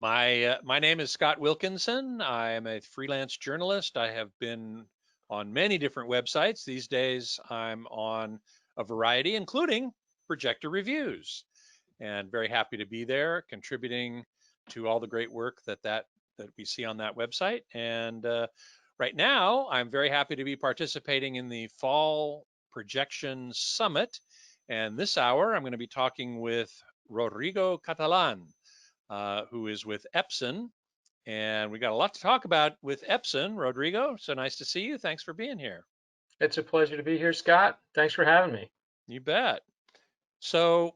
My name is Scott Wilkinson. I am a freelance journalist. I have been on many different websites. These days, I'm on a variety, including Projector Reviews, and very happy to be there, contributing to all the great work that we see on that website. And right now, I'm very happy to be participating in the Fall Projection Summit. And this hour, I'm going to be talking with Rodrigo Catalan, who is with Epson. And we got a lot to talk about with Epson. Rodrigo, so nice to see you. Thanks for being here. It's a pleasure to be here, Scott. Thanks for having me. You bet. So,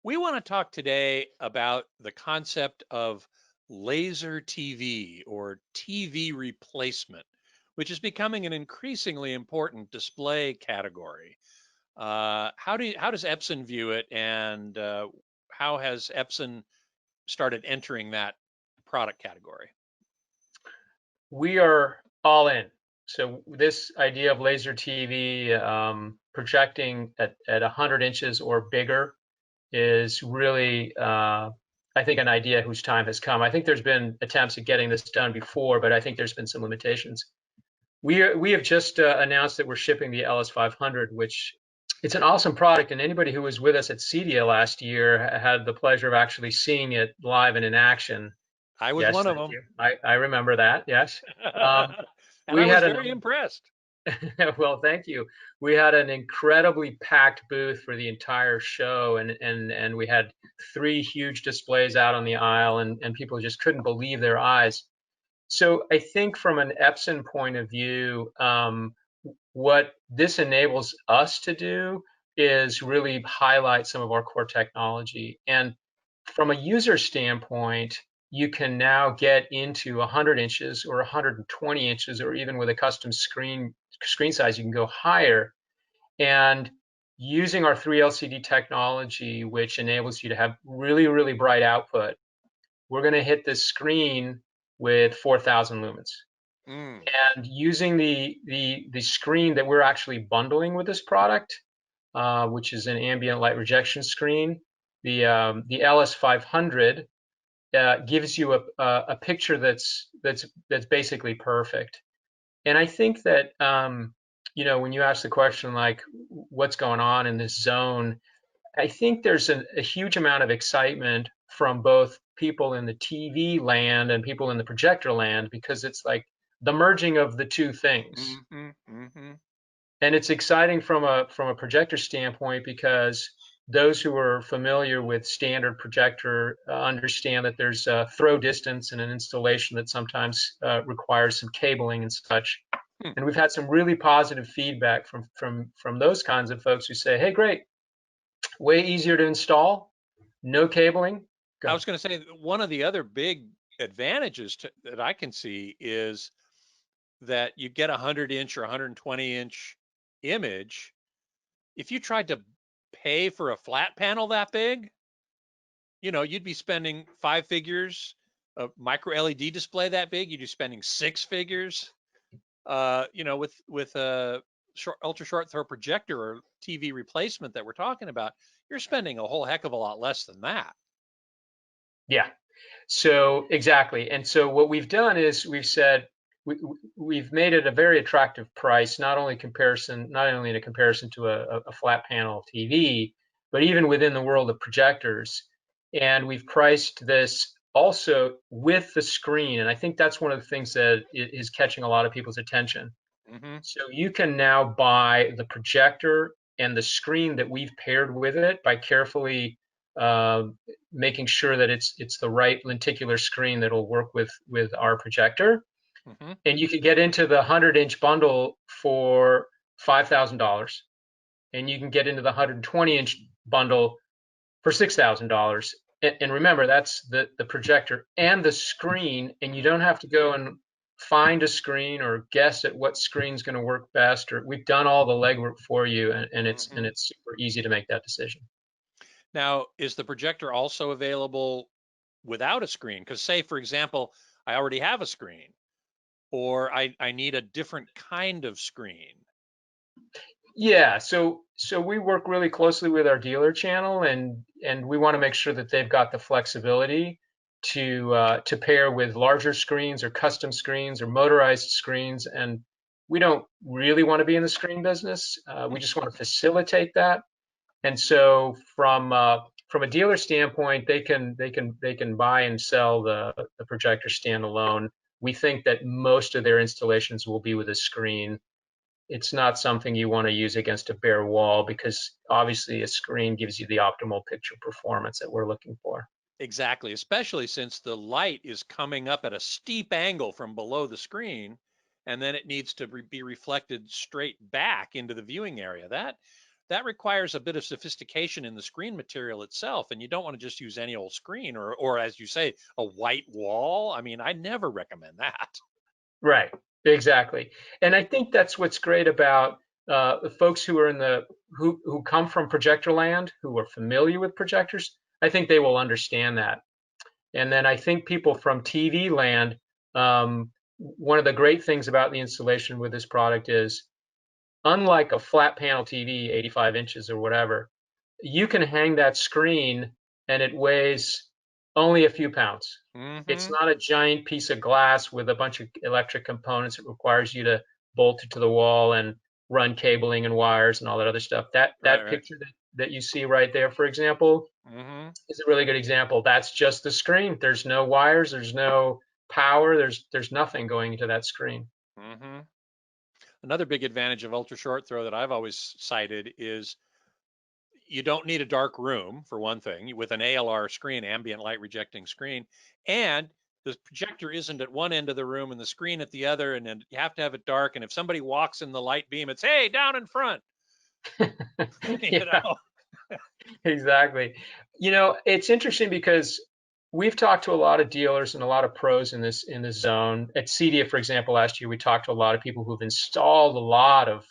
we want to talk today about the concept of laser TV or TV replacement, which is becoming an increasingly important display category. How does Epson view it, and how has Epson started entering that product category? We are all in. So this idea of laser TV projecting at 100 inches or bigger is really, I think, an idea whose time has come. I think there's been attempts at getting this done before, but I think there's been some limitations. We have just announced that we're shipping the LS500, which it's an awesome product, and anybody who was with us at CEDIA last year had the pleasure of actually seeing it live and in action. I was Yes, one of thank them. you. I remember that. Yes. Um, And I we was had very an impressed. well, thank you. We had an incredibly packed booth for the entire show, and we had three huge displays out on the aisle, and people just couldn't believe their eyes. So I think from an Epson point of view, what this enables us to do is really highlight some of our core technology. And from a user standpoint, you can now get into 100 inches or 120 inches, or even with a custom screen size, you can go higher. And using our 3 LCD technology, which enables you to have really, really bright output, we're going to hit this screen with 4,000 lumens. Mm. And using the screen that we're actually bundling with this product, which is an ambient light rejection screen, the LS500 gives you a picture that's basically perfect. And I think that when you ask the question like what's going on in this zone, I think there's a huge amount of excitement from both people in the TV land and people in the projector land, because it's like the merging of the two things. Hmm. Hmm. And it's exciting from a projector standpoint, because those who are familiar with standard projector understand that there's a throw distance and an installation that sometimes requires some cabling and such. Hmm. And we've had some really positive feedback from those kinds of folks who say, "Hey, great, way easier to install, no cabling." I Go. was going to say one of the other big advantages that I can see is that you get a 100-inch or 120-inch image. If you tried to pay for a flat panel that big, you'd be spending five figures. A micro LED display that big, you'd be spending six figures. With a ultra short throw projector or TV replacement that we're talking about, you're spending a whole heck of a lot less than that. Yeah. So exactly. And so what we've done is we've said we've made it a very attractive price, not only in a comparison to a flat panel TV, but even within the world of projectors. And we've priced this also with the screen. And I think that's one of the things that is catching a lot of people's attention. Hmm. So you can now buy the projector and the screen that we've paired with it by carefully uh, making sure that it's the right lenticular screen that'll work with our projector. Hmm. And you can get into the 100-inch bundle for $5,000, and you can get into the 120-inch bundle for $6,000. And remember, that's the projector and the screen, and you don't have to go and find a screen or guess at what screen's going to work best. Or we've done all the legwork for you, and Hmm. it's super easy to make that decision. Now, is the projector also available without a screen? Because, say, for example, I already have a screen, or I need a different kind of screen. Yeah, so we work really closely with our dealer channel, and we want to make sure that they've got the flexibility. to pair with larger screens or custom screens or motorized screens, and we don't really want to be in the screen business. We just want to facilitate that. And so from a dealer standpoint, they can buy and sell the projector standalone. We think that most of their installations will be with a screen. It's not something you want to use against a bare wall, because obviously a screen gives you the optimal picture performance that we're looking for. Exactly, especially since the light is coming up at a steep angle from below the screen, and then it needs to be reflected straight back into the viewing area. That requires a bit of sophistication in the screen material itself, and you don't want to just use any old screen, or as you say, a white wall. I mean, I never recommend that. Right, exactly. And I think that's what's great about the folks who are who come from projector land, who are familiar with projectors. I think they will understand that. And then I think people from TV land, one of the great things about the installation with this product is, unlike a flat panel TV, 85 inches or whatever, you can hang that screen and it weighs only a few pounds. It's Mm-hmm. not a giant piece of glass with a bunch of electric components. It requires you to bolt it to the wall and run cabling and wires and all that other stuff. That Right, that right. picture that you see right there, for example, Mm-hmm. is a really good example. That's just the screen. There's no wires, there's no power, there's nothing going into that screen. Mm-hmm. Another big advantage of ultra short throw that I've always cited is you don't need a dark room, for one thing, with an ALR screen, ambient light rejecting screen, and the projector isn't at one end of the room and the screen at the other, and then you have to have it dark. And if somebody walks in the light beam, it's, hey, down in front. you Yeah, know. exactly. It's interesting because we've talked to a lot of dealers and a lot of pros in this zone. At CEDIA, for example, last year we talked to a lot of people who've installed a lot of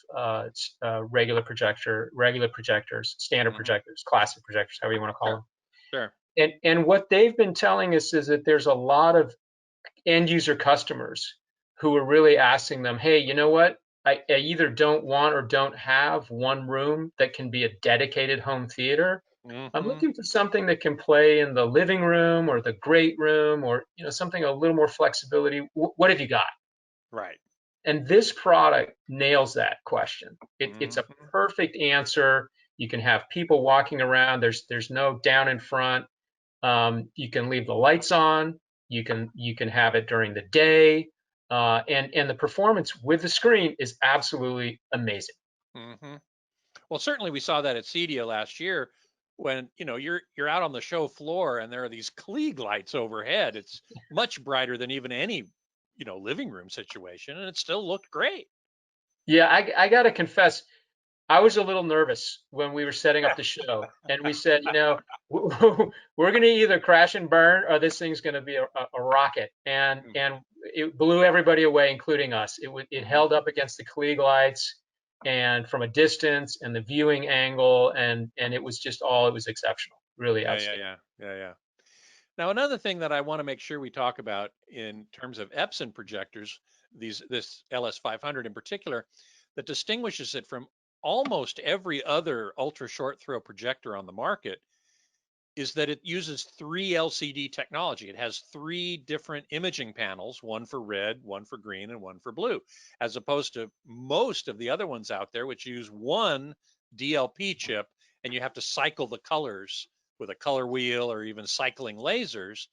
regular projectors, standard Mm-hmm. projectors, classic projectors, however you want to call Sure, them. sure. And what they've been telling us is that there's a lot of end user customers who are really asking them, hey, you know what? I either don't want or don't have one room that can be a dedicated home theater. I'm Mm-hmm. looking for something that can play in the living room or the great room, or something a little more flexibility. What have you got? Right. And this product nails that question. It's a Mm-hmm. perfect answer. You can have people walking around. There's no down in front. You can leave the lights on. You can have it during the day, and the performance with the screen is absolutely amazing. Mm-hmm. Well, certainly we saw that at CEDIA last year when, you're out on the show floor and there are these Klieg lights overhead. It's much brighter than even any, living room situation, and it still looked great. Yeah, I got to confess, I was a little nervous when we were setting up the show, and we said, we're going to either crash and burn, or this thing's going to be a rocket, and it blew everybody away, including us. It Mm-hmm. held up against the Klieg lights, and from a distance, and the viewing angle, and it was it was exceptional, really Yeah, yeah, outstanding. yeah, yeah, yeah. Now, another thing that I want to make sure we talk about in terms of Epson projectors, this LS500 in particular, that distinguishes it from almost every other ultra short throw projector on the market is that it uses three LCD technology. It has three different imaging panels, one for red, one for green, and one for blue, as opposed to most of the other ones out there, which use one DLP chip, and you have to cycle the colors with a color wheel or even cycling lasers,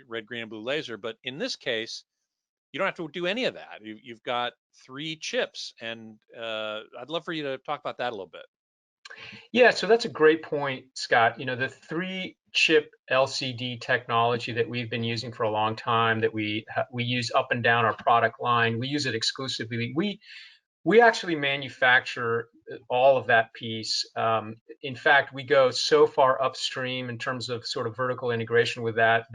red, green, and blue laser. But in this case, you don't have to do any of that. You've got three chips, and I'd love for you to talk about that a little bit. Yeah, so that's a great point, Scott. The three chip LCD technology that we've been using for a long time, that we use up and down our product line, we use it exclusively. We actually manufacture all of that piece. In fact, we go so far upstream in terms of sort of vertical integration with that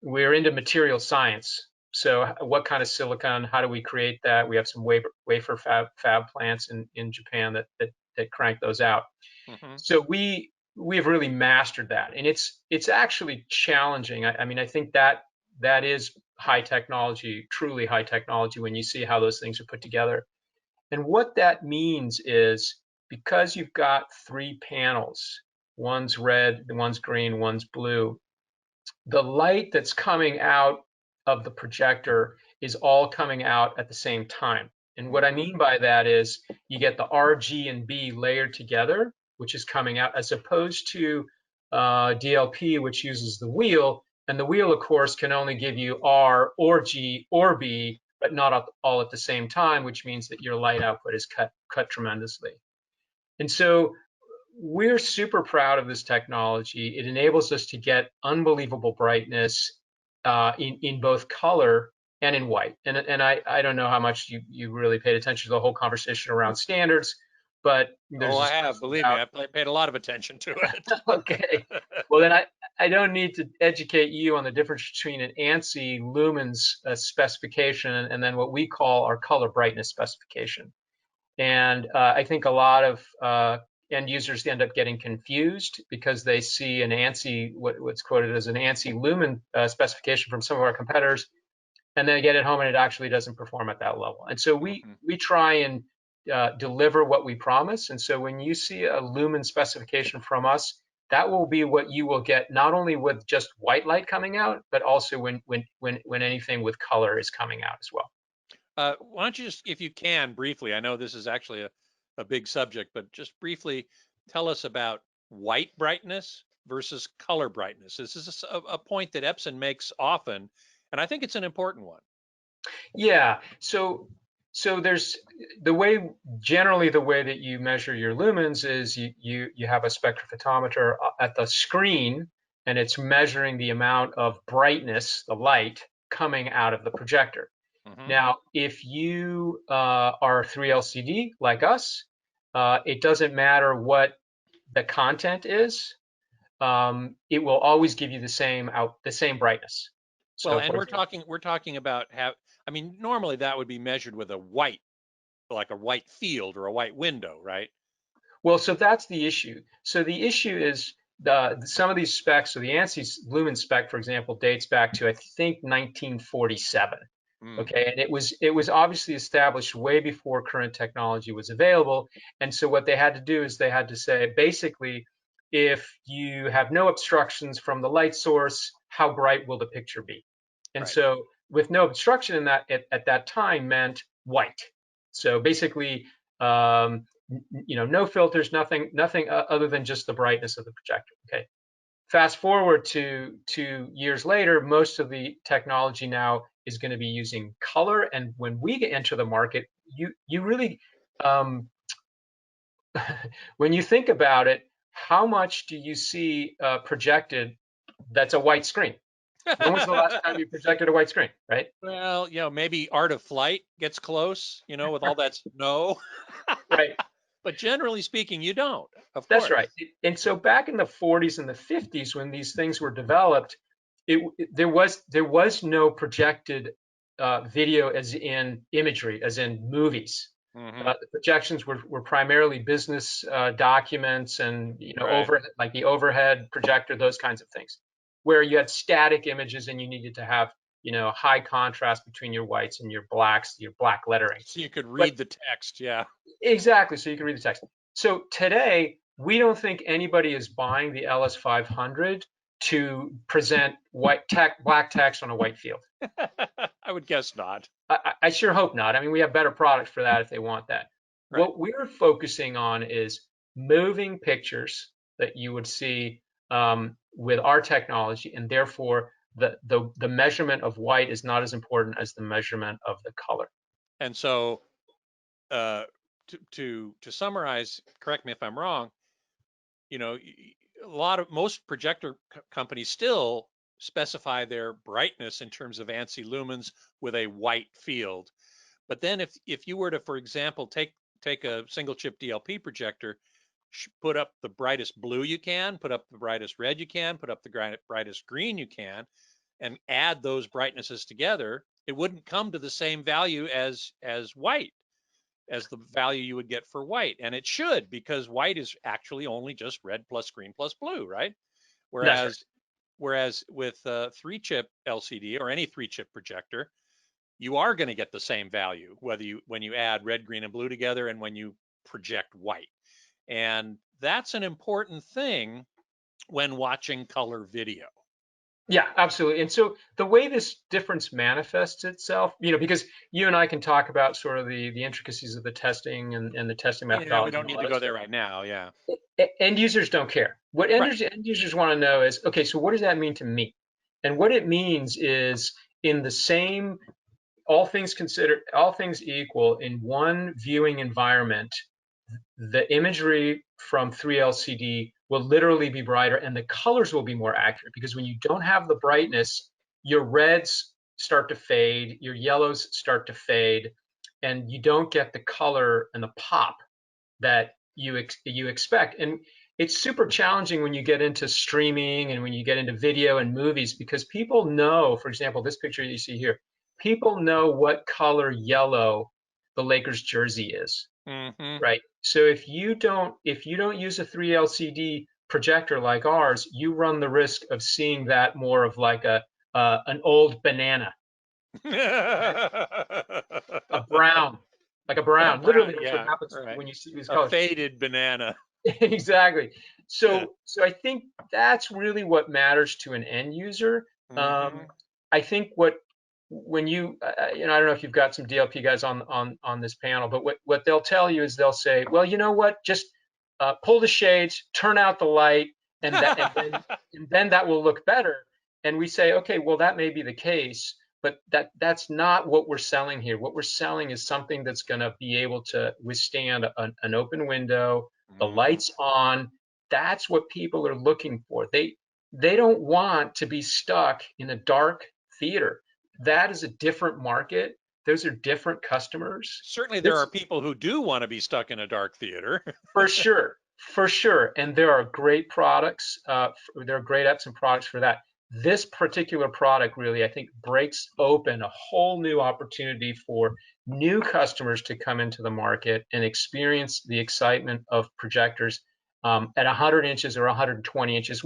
we're into material science. So what kind of silicon? How do we create that? We have some wafer fab plants in Japan that crank those out. Mm-hmm. So we have really mastered that, and it's actually challenging. I mean, I think that is high technology, truly high technology, when you see how those things are put together. And what that means is, because you've got three panels, one's red, one's green, one's blue, the light that's coming out of the projector is all coming out at the same time. And what I Mm-hmm. mean by that is you get the R, G, and B layered together, which is coming out, as opposed to DLP, which uses the wheel. And the wheel, of course, can only give you R or G or B, but not all at the same time, which means that your light output is cut tremendously. And so we're super proud of this technology. It enables us to get unbelievable brightness in both color and in white. And I don't know how much you really paid attention to the whole conversation around standards, but Oh, there's I this have. question Believe me, about, I paid a lot of attention to it. okay, well then I don't need to educate you on the difference between an ANSI lumens specification and then what we call our color brightness specification. And I think a lot of end users end up getting confused because they see an ANSI, what's quoted as an ANSI lumen specification from some of our competitors, and they get it home and it actually doesn't perform at that level. And so we Mm-hmm. we try and deliver what we promise. And so when you see a lumen specification from us, that will be what you will get, not only with just white light coming out, but also when anything with color is coming out as well. Why don't you just, if you can, briefly, I know this is actually a big subject, but just briefly tell us about white brightness versus color brightness. This is a point that Epson makes often, and I think it's an important one. Yeah, so there's the way, generally the way that you measure your lumens is you have a spectrophotometer at the screen, and it's measuring the amount of brightness, the light coming out of the projector. Hmm. Now, if you are 3 LCD like us, it doesn't matter what the content is, it will always give you the same brightness. Well, So and for we're talking about I mean, normally that would be measured with a white, like a white field or a white window, right? Well, so that's the issue. So the issue is some of these specs. So the ANSI lumen spec, for example, dates back to I think 1947. Mm, Okay, and it was obviously established way before current technology was available. And so what they had to do is they had to say basically, if you have no obstructions from the light source, how bright will the picture be? And right. so with no obstruction in that at that time meant white. So basically, um, no filters, nothing other than just the brightness of the projector. Okay. Fast forward to 2 years later, most of the technology now is going to be using color, and when we enter the market, you really, um, when you think about it, how much do you see projected that's a white screen? When was the last time you projected a white screen, right? Well, maybe Art of Flight gets close, with all that snow. Right. But generally speaking, you don't, of That's right. course. And so back in the 40s and the 50s, when these things were developed, there was no projected video as in imagery, as in movies. Hmm. The projections were primarily business documents and Right. like the overhead projector, those kinds of things, where you had static images and you needed to have high contrast between your whites and your blacks, your black lettering. So you could But read the text. Yeah. exactly, so you can read the text. So today, we don't think anybody is buying the LS500 to present black text on a white field. I would guess not. I sure hope not. I mean, we have better products for that if they want that. Right. What we're focusing on is moving pictures that you would see with our technology, and therefore the measurement of white is not as important as the measurement of the color. And so, uh, to summarize, correct me if I'm wrong. You know, most projector companies still specify their brightness in terms of ANSI lumens with a white field. But then if you were to, for example, take a single chip DLP projector, put up the brightest blue you can, put up the brightest red you can, put up the brightest green you can, and add those brightnesses together, it wouldn't come to the same value as white, as the value you would get for white. And it should, because white is actually only just red plus green plus blue, right? That's right. Whereas with a 3-chip LCD or any 3-chip projector, you are going to get the same value when you add red, green, and blue together and when you project white. And that's an important thing when watching color video. Yeah, absolutely. And so the way this difference manifests itself, because you and I can talk about sort of the intricacies of the testing and the testing Yeah, we methodology don't and all need to that go there stuff. right now. Yeah. End users don't care. What Right. end users want to know is, okay, so what does that mean to me? And what it means is in the same, all things considered, all things equal, in one viewing environment, the imagery from 3LCD will literally be brighter and the colors will be more accurate, because when you don't have the brightness, your reds start to fade, your yellows start to fade, and you don't get the color and the pop that you expect. And it's super challenging when you get into streaming and when you get into video and movies, because people know, for example, this picture you see here, people know what color yellow the Lakers jersey is, Hmm. right? So if you don't use a 3 LCD projector like ours, you run the risk of seeing that more of like an old banana, okay? A brown, like a A brown. brown, Literally, that's what yeah, happens right. when you see these A colors. faded banana. Exactly. So I think that's really what matters to an end user. Hmm. Um, I think when I don't know if you've got some DLP guys on this panel, but what they'll tell you is they'll say, well, you know what, just pull the shades, turn out the light, and then that will look better. And we say, okay, well, that may be the case, but that's not what we're selling here. What we're selling is something that's going to be able to withstand an open window, the Hmm. lights on. That's what people are looking for. They don't want to be stuck in a dark theater. That is a different market. Those are different customers. Certainly, there are This people who do want to be stuck in a dark theater. For sure, for sure. And there are great products. There are great Epson products for that. This particular product really, I think, breaks open a whole new opportunity for new customers to come into the market and experience the excitement of projectors at 100 inches or 120 inches,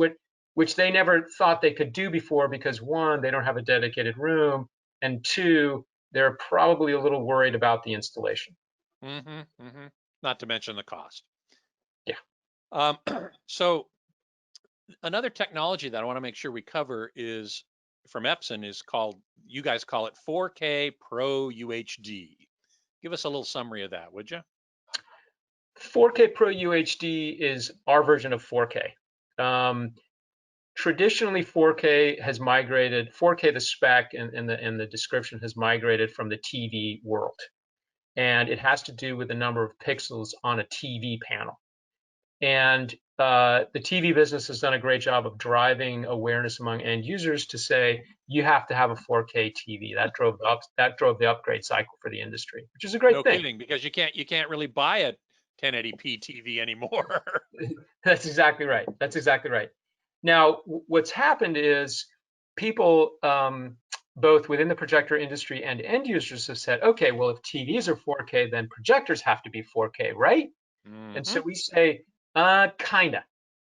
which they never thought they could do before, because one, they don't have a dedicated room, and two, they're probably a little worried about the installation. Hmm. Hmm. Not to mention the cost. Yeah. Um, so another technology that I want to make sure we cover is from Epson is called, you guys call it 4K Pro-UHD. Give us a little summary of that, would you? 4K Pro-UHD is our version of 4K. Um, Traditionally, 4K has migrated, 4K, the spec and the description has migrated from the TV world. And it has to do with the number of pixels on a TV panel. And the TV business has done a great job of driving awareness among end users to say you have to have a 4K TV. That drove the upgrade cycle for the industry, which is a great No thing. kidding, because you can't really buy a 1080p TV anymore. That's exactly right. That's exactly right. Now, what's happened is people, both within the projector industry and end users, have said, okay, well, if TVs are 4K, then projectors have to be 4K, right? And Hmm. so we say, kinda,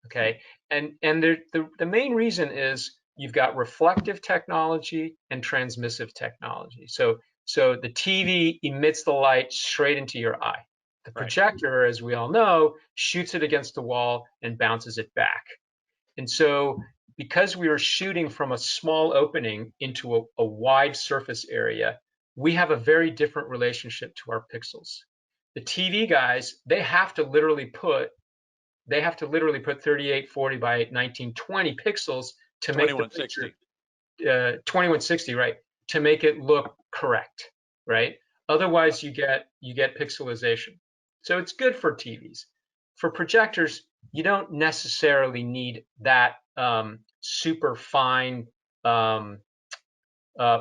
okay. And the main reason is you've got reflective technology and transmissive technology. So the TV emits the light straight into your eye. The Right. projector, as we all know, shoots it against the wall and bounces it back. And so, because we are shooting from a small opening into a wide surface area, we have a very different relationship to our pixels. The TV guys, they have to literally put 3840 by 1920 pixels to make the picture 2160. 2160, right? To make it look correct, right? Otherwise, you get pixelization. So it's good for TVs. For projectors, you don't necessarily need that super fine um,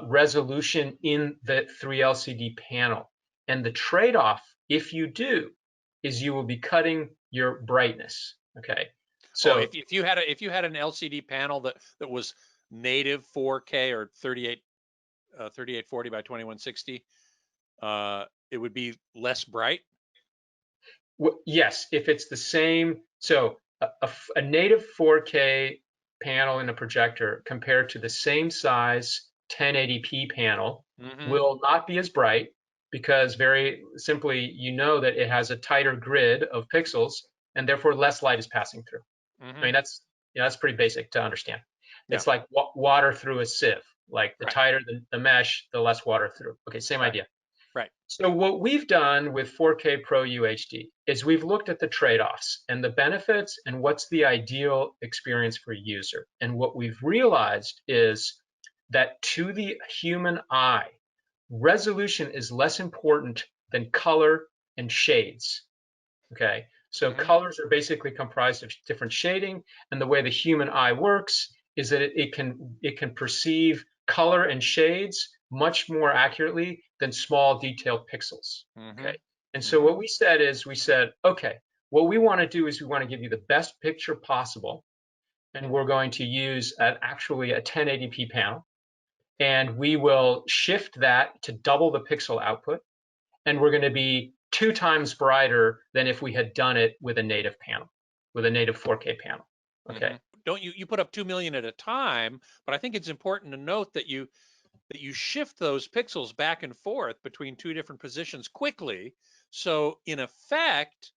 resolution in the 3 LCD panel. And the trade-off, if you do, is you will be cutting your brightness. Okay, Oh, so if you had an LCD panel that was native 4K or 3840 by 2160, it would be less bright. yes, if it's the same, so a native 4K panel in a projector compared to the same size 1080p panel Hmm. will not be as bright, because very simply, you know that it has a tighter grid of pixels and therefore less light is passing through. I Hmm. mean, that's pretty basic to understand. Yeah. It's like water through a sieve. Like the Right. tighter the mesh, the less water through. Okay, same Right. idea. Right. So what we've done with 4K Pro UHD is we've looked at the trade-offs and the benefits and what's the ideal experience for a user. And what we've realized is that to the human eye, resolution is less important than color and shades. Okay, so Mm-hmm. colors are basically comprised of different shading, and the way the human eye works is that it can perceive color and shades much more accurately than small detailed pixels. Mm-hmm. Okay, and so Mm-hmm. what we said is okay, what we want to do is we want to give you the best picture possible, and we're going to use actually a 1080p panel, and we will shift that to double the pixel output, and we're going to be 2 times brighter than if we had done it with a native panel, with a native 4K panel. Okay. Mm-hmm. Don't you put up 2 million at a time, but I think it's important to note that you shift those pixels back and forth between two different positions quickly. So in effect,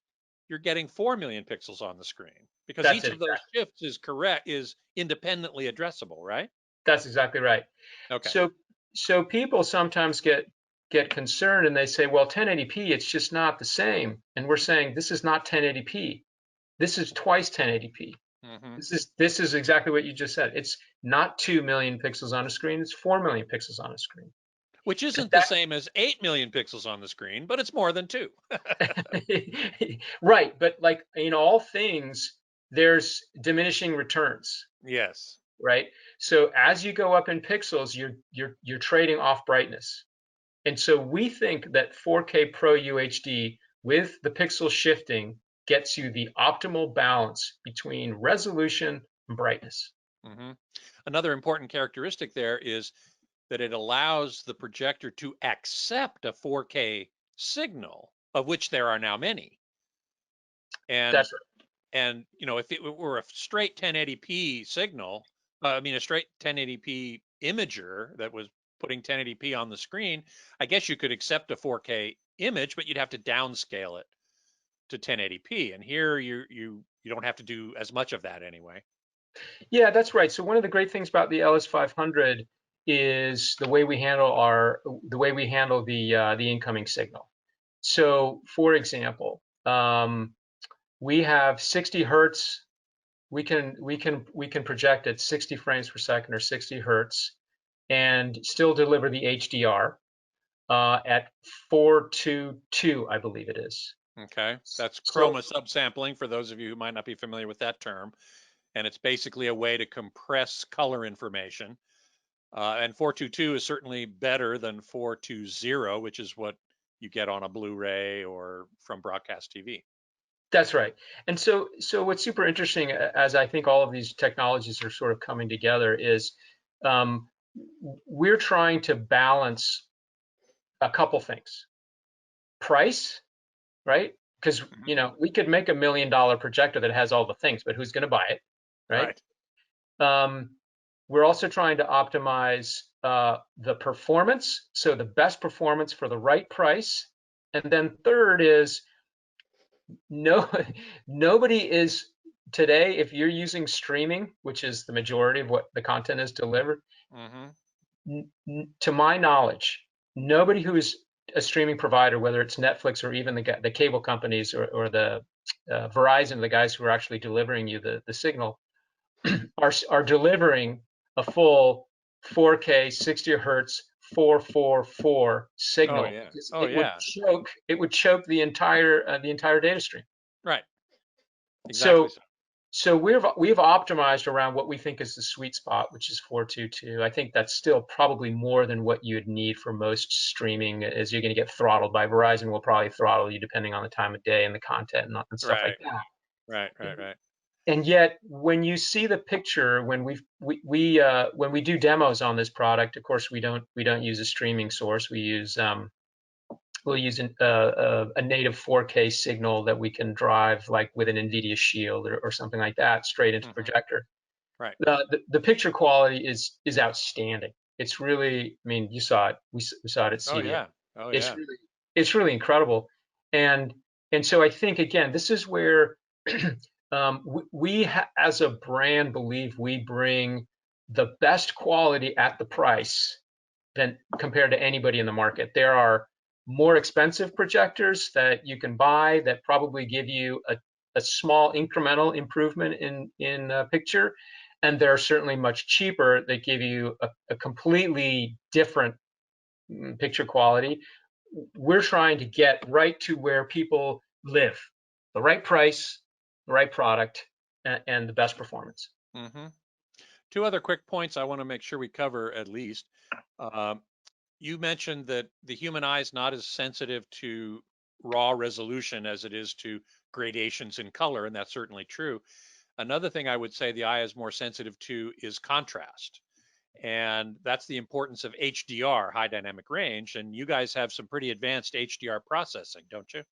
you're getting 4 million pixels on the screen because That's each it. of those shifts is independently addressable, right? That's exactly right. Okay. So people sometimes get concerned and they say, well, 1080p, it's just not the same. And we're saying this is not 1080p. This is twice 1080p. Mm-hmm. This is exactly what you just said. It's not 2 million pixels on a screen, it's 4 million pixels on a screen. Which And isn't the that same as 8 million pixels on the screen, but it's more than two. right, but like in all things, there's diminishing returns, Yes. right? So as you go up in pixels, you're trading off brightness. And so we think that 4K Pro UHD with the pixel shifting gets you the optimal balance between resolution and brightness. Mm-hmm. Another important characteristic there is that it allows the projector to accept a 4K signal, of which there are now many. And That's right. if it were a straight 1080p signal, a straight 1080p imager that was putting 1080p on the screen, I guess you could accept a 4K image, but you'd have to downscale it to 1080p. And here you don't have to do as much of that anyway. Yeah, that's right. So one of the great things about the LS500 is the way we handle the incoming signal. So, for example, we have 60 hertz. We can project at 60 frames per second or 60 hertz, and still deliver the HDR at 422, I believe it is. Okay, that's So chroma subsampling for those of you who might not be familiar with that term. And it's basically a way to compress color information. And 422 is certainly better than 420, which is what you get on a Blu-ray or from broadcast TV. that's right. And so what's super interesting, as I think all of these technologies are sort of coming together, is um, we're trying to balance a couple things. Price, right? Because Mm-hmm. we could make $1 million projector that has all the things, but who's going to buy it, right? Right. Um, we're also trying to optimize the performance, so the best performance for the right price. And then third is no, nobody is today, if you're using streaming, which is the majority of what the content is delivered, Mm-hmm. to my knowledge, nobody who is a streaming provider, whether it's Netflix or even the cable companies or the Verizon, the guys who are actually delivering you the signal, are delivering a full 4K 60 hertz 444 Oh signal, yeah. because Oh yeah. it would choke the entire data stream. Right. Exactly So so. so we've optimized around what we think is the sweet spot, which is 422. I think that's still probably more than what you'd need for most streaming, as you're going to get throttled by Verizon. Will probably throttle you depending on the time of day and the content and stuff like Right. that. Right. Right. Right. And yet, when you see the picture, when when we do demos on this product, of course we don't use a streaming source. We'll use a native 4K signal that we can drive like with an NVIDIA Shield or something like that straight into the Mm-hmm. projector. Right. The picture quality is outstanding. It's really, I mean, you saw it. We saw it at Oh CDA. yeah. Oh It's yeah. really incredible. And so I think again, this is where we as a brand believe we bring the best quality at the price than compared to anybody in the market. There are more expensive projectors that you can buy that probably give you a small incremental improvement in picture, and there are certainly much cheaper that give you a completely different picture quality. We're trying to get right to where people live, the right price, the right product, and the best performance. Mm-hmm. Two other quick points I want to make sure we cover at least. You mentioned that the human eye is not as sensitive to raw resolution as it is to gradations in color, and that's certainly true. Another thing I would say the eye is more sensitive to is contrast. And that's the importance of HDR, high dynamic range. And you guys have some pretty advanced HDR processing, don't you?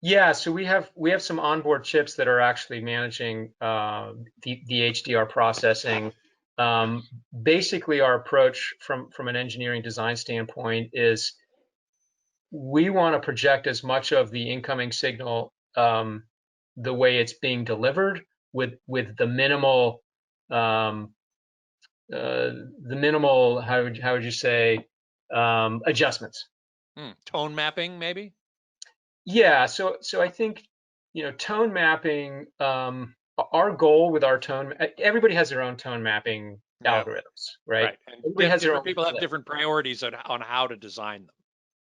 Yeah, so we have some onboard chips that are actually managing the HDR processing. Basically, our approach from an engineering design standpoint is we want to project as much of the incoming signal the way it's being delivered with the minimal how would you say adjustments. Tone mapping, maybe? Yeah, so I think tone mapping. Our goal with our tone, everybody has their own tone mapping Yeah, algorithms, right? right. And Everybody has their different own people have flip. different priorities on how to design them.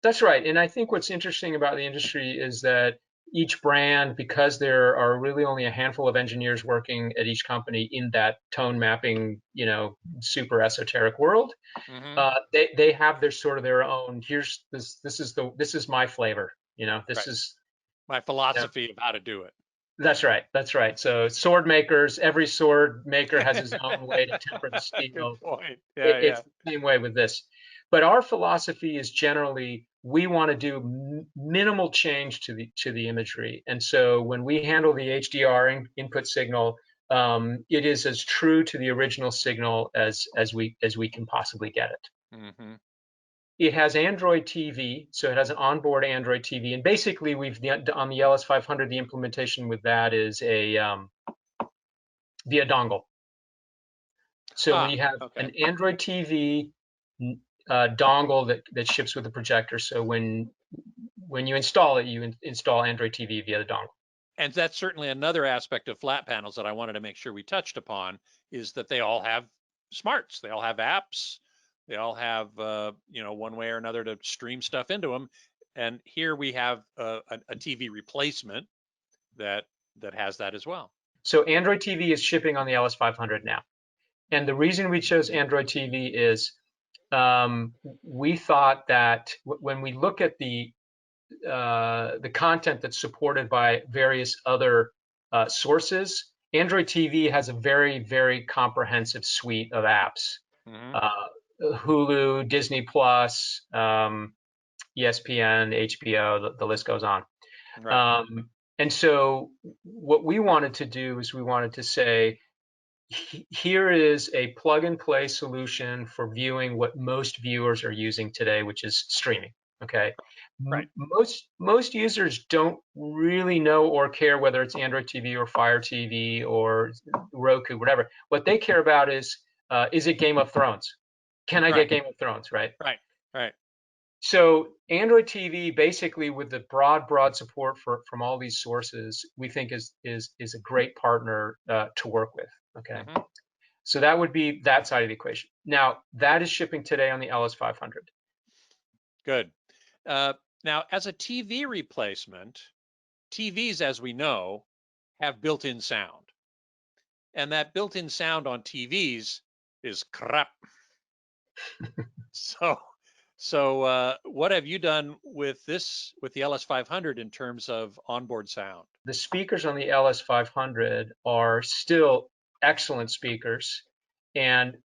That's right. And I think what's interesting about the industry is that each brand, because there are really only a handful of engineers working at each company in that tone mapping, super esoteric world, Mm-hmm. they have their sort of their own. Here's this is my flavor. This Right. is. My philosophy of how to do it. That's right. That's right. So sword makers, every sword maker has his own way to temper the Good steel. point. Yeah, yeah. It's the same way with this. But our philosophy is generally we want to do minimal change to the imagery. And so when we handle the HDR input signal, it is as true to the original signal as we can possibly get it. Mm-hmm. It has Android TV, so it has an onboard Android TV, and basically on the LS500, the implementation with that is via dongle. So when you have Okay. an Android TV dongle that ships with the projector, so when you install it, you install Android TV via the dongle. And that's certainly another aspect of flat panels that I wanted to make sure we touched upon is that they all have smarts, they all have apps, they all have one way or another to stream stuff into them. And here we have a TV replacement that has that as well. So Android TV is shipping on the LS500 now, and the reason we chose Android TV is we thought that when we look at the content that's supported by various other sources, Android TV has a very, very comprehensive suite of apps. Mm-hmm. Hulu, Disney Plus, ESPN, HBO, the list goes on. Right. And so what we wanted to do is we wanted to say, here is a plug and play solution for viewing what most viewers are using today, which is streaming. Okay. Right. Most users don't really know or care whether it's Android TV or Fire TV or Roku, whatever. What they care about is it Game of Thrones? Can I get Game of Thrones? Right. Right. Right. So Android TV, basically with the broad support from all these sources, we think is a great partner to work with. Okay. Mm-hmm. So that would be that side of the equation. Now that is shipping today on the LS500. Good. Now, as a TV replacement, TVs, as we know, have built-in sound. And that built-in sound on TVs is crap. So what have you done with the LS500 in terms of onboard sound? The speakers on the LS500 are still excellent speakers. And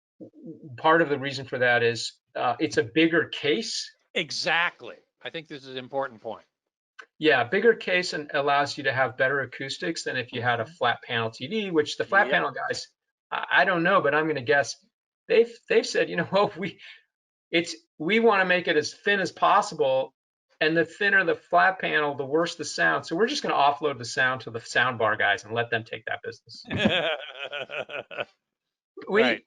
part of the reason for that is it's a bigger case. Exactly. I think this is an important point. Yeah, bigger case and allows you to have better acoustics than if you had a flat panel TV, which the flat panel guys, I don't know, but I'm going to guess they've said, well, we want to make it as thin as possible, and the thinner the flat panel, the worse the sound. So we're just going to offload the sound to the sound bar guys and let them take that business. Right.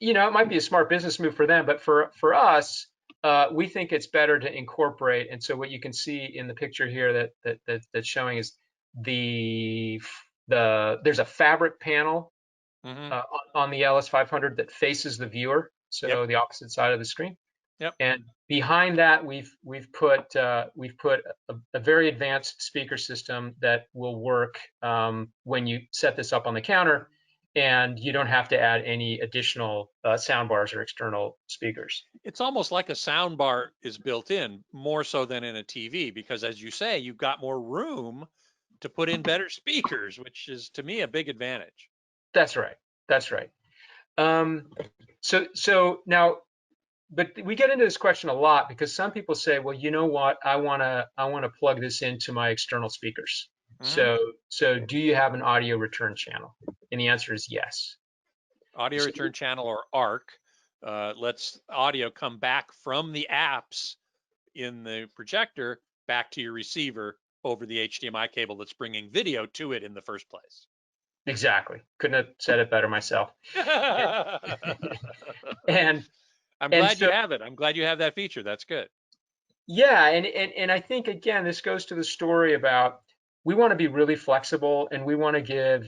it might be a smart business move for them, but for us, we think it's better to incorporate. And so what you can see in the picture here that's showing is there's a fabric panel Hmm. on the LS500 that faces the viewer, Yep. so the opposite side of the screen. Yep. And behind that, we've put a very advanced speaker system that will work when you set this up on the counter, and you don't have to add any additional sound bars or external speakers. It's almost like a sound bar is built in, more so than in a TV, because as you say, you've got more room to put in better speakers, which is to me a big advantage. That's right. That's right. Um, so now, but we get into this question a lot because some people say, well, you know what, I wanna plug this into my external speakers. Hmm. So do you have an audio return channel? And the answer is yes. Audio So, return channel, or ARC, lets audio come back from the apps in the projector back to your receiver over the HDMI cable that's bringing video to it in the first place. exactly. Couldn't have said it better myself. And I'm and glad you so have it. I'm glad you have that feature. That's good. yeah, and I think again this goes to the story about we want to be really flexible and we want to give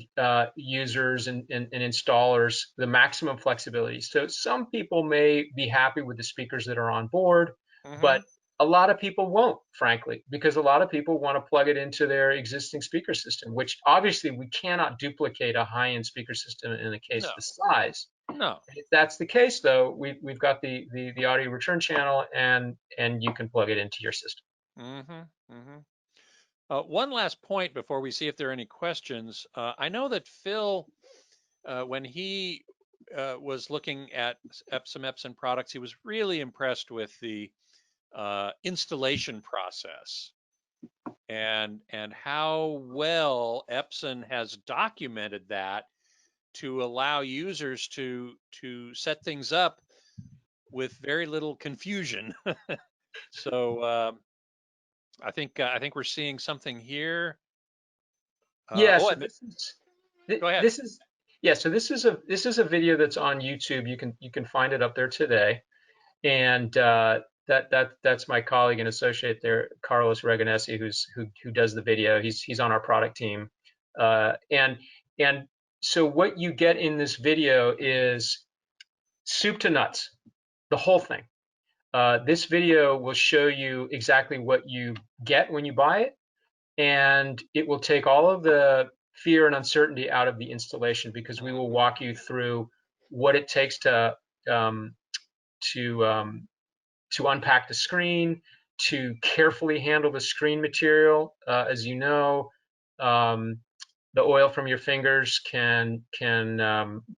users and installers the maximum flexibility. So some people may be happy with the speakers that are on board, Hmm. but a lot of people won't, frankly, because a lot of people want to plug it into their existing speaker system, which obviously we cannot duplicate a high-end speaker system in a case No, this size. no. If that's the case, though, we've got the audio return channel, and you can plug it into your system. Hmm. Hmm. One last point before we see if there are any questions. I know that Phil, when he was looking at some Epson products, he was really impressed with the installation process and how well Epson has documented that to allow users to set things up with very little confusion. So I think we're seeing something here. Yeah, Oh, so and go ahead. this is yeah, so this is a video that's on YouTube. You can find it up there today, and that's my colleague and associate there, Carlos Reganesi, who does the video. He's on our product team, and so what you get in this video is soup to nuts, the whole thing. This video will show you exactly what you get when you buy it, and it will take all of the fear and uncertainty out of the installation because we will Mhm. walk you through what it takes um, to um, to unpack the screen, to carefully handle the screen material. As you know, um, the oil from your fingers can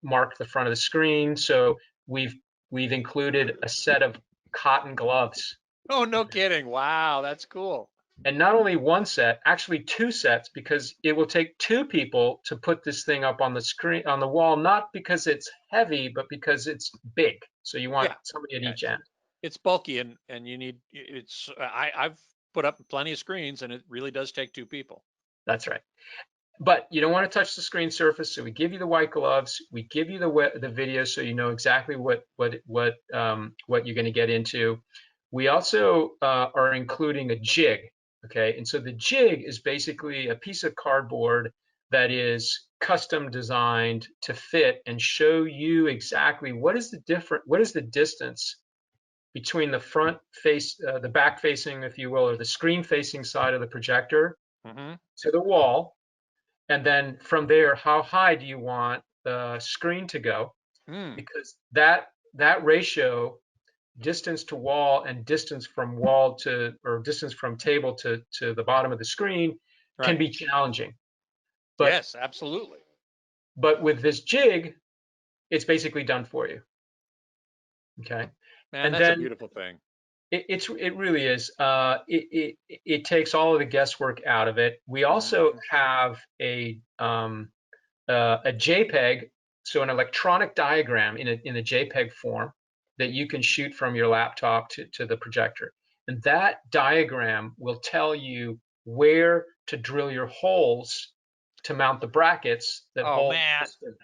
mark the front of the screen. So we've we've included a set of cotton gloves, Oh, no kidding. Wow, that's cool. and not only one set, actually two sets, because it will take two people to put this thing up on the screen on the wall, not because it's heavy, but because it's big. So you want Yeah, somebody at yeah. each end. It's bulky and you need it's I've put up plenty of screens and it really does take two people. That's right. But you don't want to touch the screen surface, so we give you the white gloves. We give you the video, so you know exactly what you're going to get into. We also are including a jig, okay? And so the jig is basically a piece of cardboard that is custom designed to fit and show you exactly what is the distance between the the back facing, if you will, or the screen facing side of the projector Hmm. to the wall, and then from there, how high do you want the screen to go? Mm, Because that ratio, distance to wall and distance from wall to, or distance from table to the bottom of the screen, can right. be challenging. But Yes, absolutely. with this jig, it's basically done for you. Okay. Man, And that's a then beautiful thing. it really is. It takes all of the guesswork out of it. We also Hmm. have a JPEG, so an electronic diagram in a JPEG form that you can shoot from your laptop to the projector. And that diagram will tell you where to drill your holes to mount the brackets that Oh hold the man, system.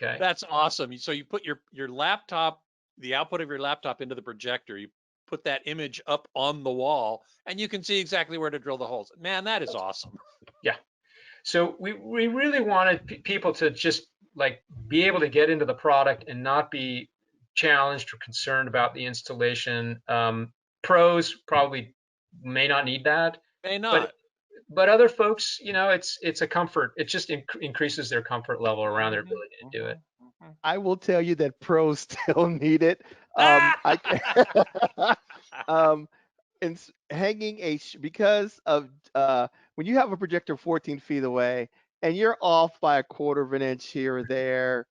Okay. That's awesome. So you put your laptop, the output of your laptop into the projector. You put that image up on the wall, and you can see exactly where to drill the holes. Man, that is awesome. Yeah. So we really wanted people to just like be able to get into the product and not be challenged or concerned about the installation. Pros probably may not need that, May but not. other folks, it's a comfort. It just increases their comfort level around their Mhm, ability to do it. mhm, mhm. I will tell you that pros still need it. I um, and hanging because of when you have a projector 14 feet away and you're off by a quarter of an inch here or there,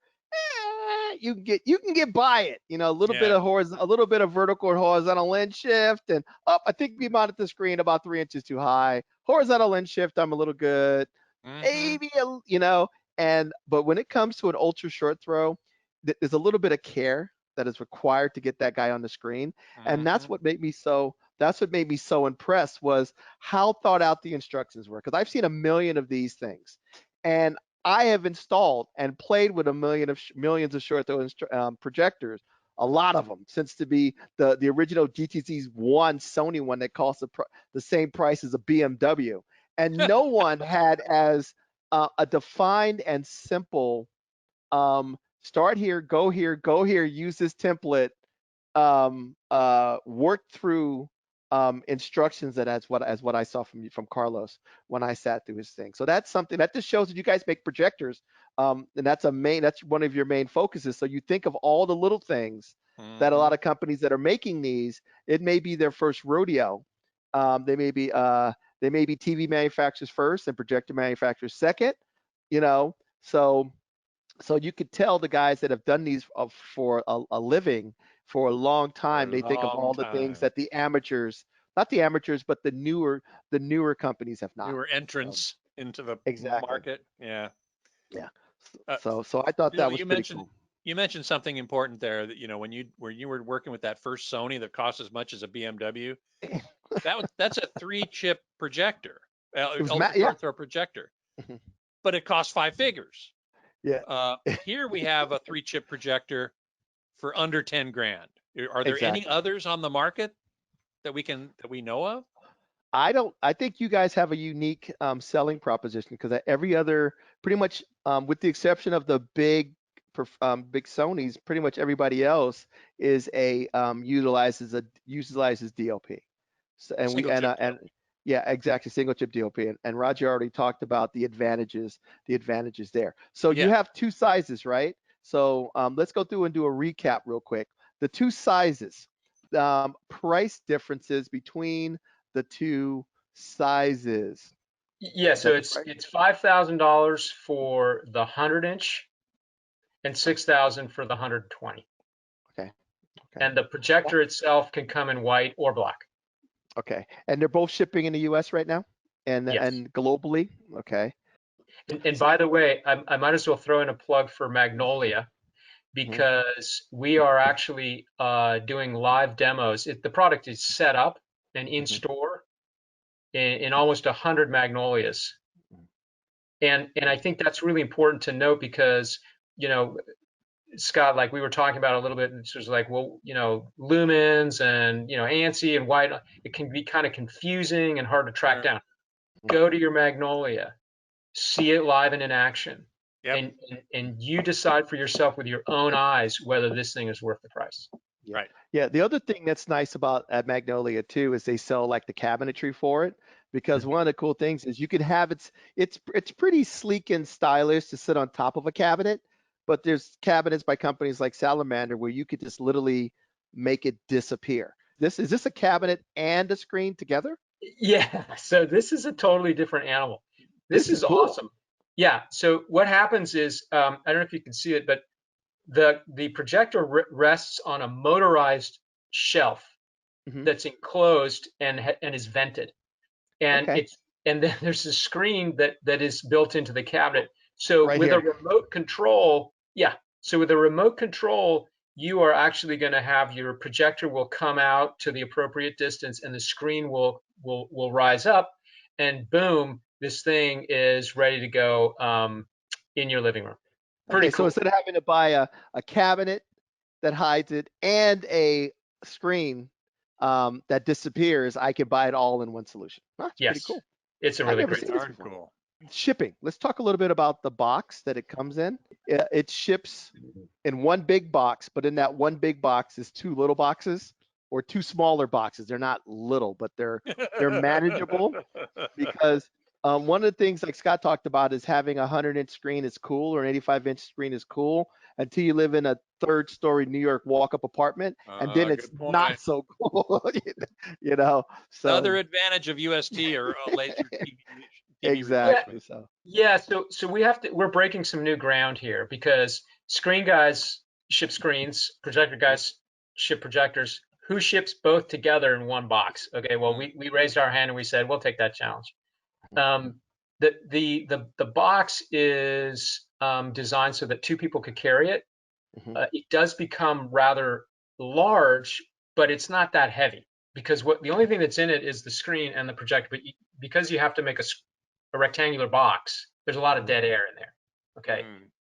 you can get by it. A little bit Yeah. of a little bit of vertical or horizontal lens shift, and I think we mounted the screen about 3 inches too high. Horizontal lens shift, I'm a little good. Mhm. Maybe but when it comes to an ultra short throw, there's a little bit of care that is required to get that guy on the screen, and Mhm. that's what made me so impressed was how thought out the instructions were. Because I've seen a million of these things, and I have installed and played with millions of short throw projectors, a lot of them, since to be the original GTC's one Sony one that costs the same price as a BMW, and no one had as a defined and simple start here, go here, use this template, work through instructions that as what I saw from Carlos when I sat through his thing. So that's something that just shows that you guys make projectors, and that's one of your main focuses. So you think of all the little things that a Mhm. lot of companies that are making these, it may be their first rodeo. They may be TV manufacturers first and projector manufacturers second. You know, so you could tell the guys that have done these for a living for a long For a time. They think of long all the things time. that the amateurs, not the amateurs, but the newer companies have not. Newer So entrance into the exactly, market. Yeah. yeah. Uh, So I thought Bill, that was pretty cool. you mentioned something important there that when you were working with that first Sony that cost as much as a BMW, that's a three chip projector, It was ultra Yeah. short throw projector, but it costs five figures. Yeah, Here we have a three chip projector for under 10 grand. Are there any exactly. others on the market that we know of? I think you guys have a unique selling proposition because every other, pretty much, with the exception of the big Sonys, pretty much everybody else is utilizes DLP. So, and we Single chip and DLP. yeah, exactly, single chip DLP. And Roger already talked about the advantages there. So you Yeah. have two sizes, right? So let's go through and do a recap real quick. The two sizes, price differences between the two sizes. Yeah, Is so that the it's price? it's $5,000 for the 100-inch and 6,000 for the 120. Okay. Okay. And the projector itself can come in white or black. Okay. And they're both shipping in the US right now and Yes. globally. Okay. And So, by the way, I might as well throw in a plug for Magnolia mhm, because we are actually doing live demos. The product is set up and in mhm, store in almost 100 Magnolias. And I think that's really important to note because, you know, Scott, like we were talking about a little bit, it's just like, well, lumens and, ANSI and white, it can be kind of confusing and hard to track Sure. down. mhm. Go to your Magnolia, see it live and in action, Yep. and you decide for yourself with your own eyes whether this thing is worth the price. Yeah. Right. Yeah. The other thing that's nice about at Magnolia too is they sell like the cabinetry for it, because one of the cool things is you can have it's pretty sleek and stylish to sit on top of a cabinet, but there's cabinets by companies like Salamander where you could just literally make it disappear. Is this a cabinet and a screen together? Yeah, so this is a totally different animal. This This is is cool. awesome. Yeah, so what happens is, I don't know if you can see it, but the projector rests on a motorized shelf Hmm. that's enclosed and is vented, and Okay. then there's a screen that is built into the cabinet. So Right with a here. remote control, yeah, so with a remote control, you are actually going to have your projector will come out to the appropriate distance, and the screen will rise up, and boom, this thing is ready to go in your living room. Pretty Okay, so cool. instead of having to buy a cabinet that hides it and a screen that disappears, I can buy it all in one solution. Huh, that's pretty Yes, cool. it's a I've really never great. seen this Darn before. cool. Shipping. Let's talk a little bit about the box that it comes in. It ships in one big box, but in that one big box is two little boxes or two smaller boxes. They're not little, but they're manageable because one of the things like Scott talked about is having a 100-inch screen is cool or an 85-inch screen is cool until you live in a third-story New York walk-up apartment, and then it's Good point. not so cool, you know. So Another advantage of UST or a laser TV exactly. replacement. Yeah, so we're breaking some new ground here because screen guys ship screens, projector guys ship projectors. Who ships both together in one box? Okay, well we raised our hand and we said we'll take that challenge. The box is designed so that two people could carry it. It does become rather large, but it's not that heavy because the only thing that's in it is the screen and the projector. But because you have to make a rectangular box, there's a lot of dead air in there. Okay.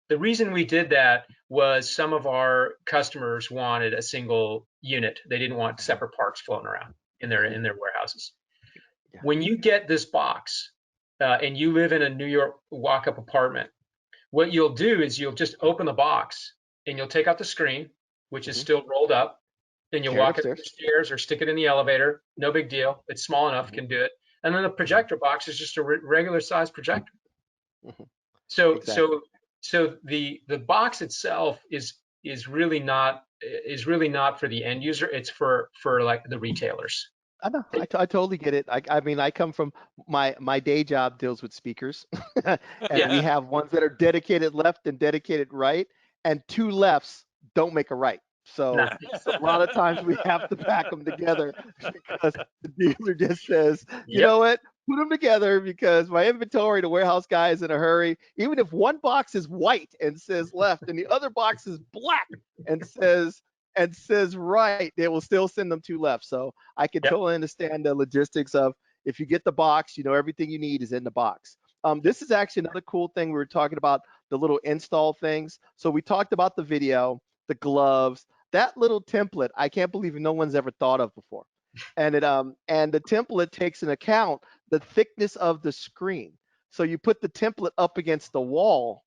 The reason we did that was some of our customers wanted a single unit. They didn't want separate parts floating around in their warehouses. Yeah. When you get this box and you live in a New York walk-up apartment, what you'll do is you'll just open the box and you'll take out the screen, which is still rolled up, and you'll Carry it walk it upstairs. upstairs or stick it in the elevator. No big deal. It's small enough, can do it. And then the projector box is just a regular size projector. So Exactly. so the box itself is really not for the end user. It's for like the retailers. I know. I totally get it. I mean, I come from my day job deals with speakers, and we have ones that are dedicated left and dedicated right, and two lefts don't make a right. So, Nice. so a lot of times we have to pack them together because the dealer just says, you Yep. know what, put them together because my inventory, the warehouse guy is in a hurry. Even if one box is white and says left, and the other box is black and says right, they will still send them two left. So I can Yep. totally understand the logistics of if you get the box, you know everything you need is in the box. This is actually another cool thing. We were talking about the little install things. So we talked about the video, the gloves, that little template. I can't believe no one's ever thought of before. And the template takes into account the thickness of the screen. So you put the template up against the wall,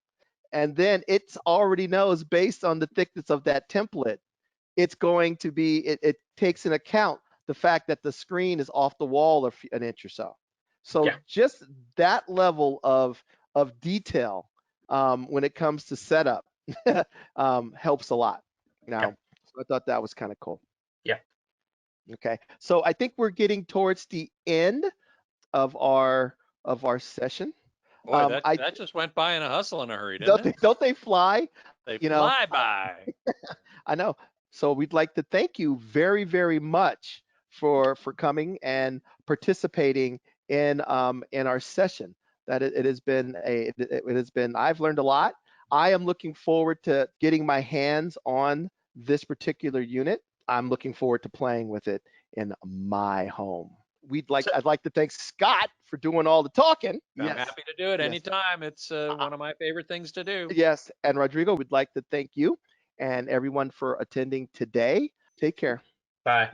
and then it already knows based on the thickness of that template, it's going to be, it takes into account the fact that the screen is off the wall an inch or so. So Yeah. just that level of detail when it comes to setup helps a lot. Now, so I thought that was kind of cool. Yeah. Okay, so I think we're getting towards the end of our session. Boy, that just went by in a hustle and a hurry, didn't it? Don't they fly? They You know, fly by. I know. So we'd like to thank you very, very much for coming and participating in our session. That it has been I've learned a lot. I am looking forward to getting my hands on this particular unit. I'm looking forward to playing with it in my home. I'd like to thank Scott for doing all the talking. I'm Yes. happy to do it Yes. anytime. It's one of my favorite things to do. Yes. And Rodrigo, we'd like to thank you and everyone for attending today. Take care. Bye.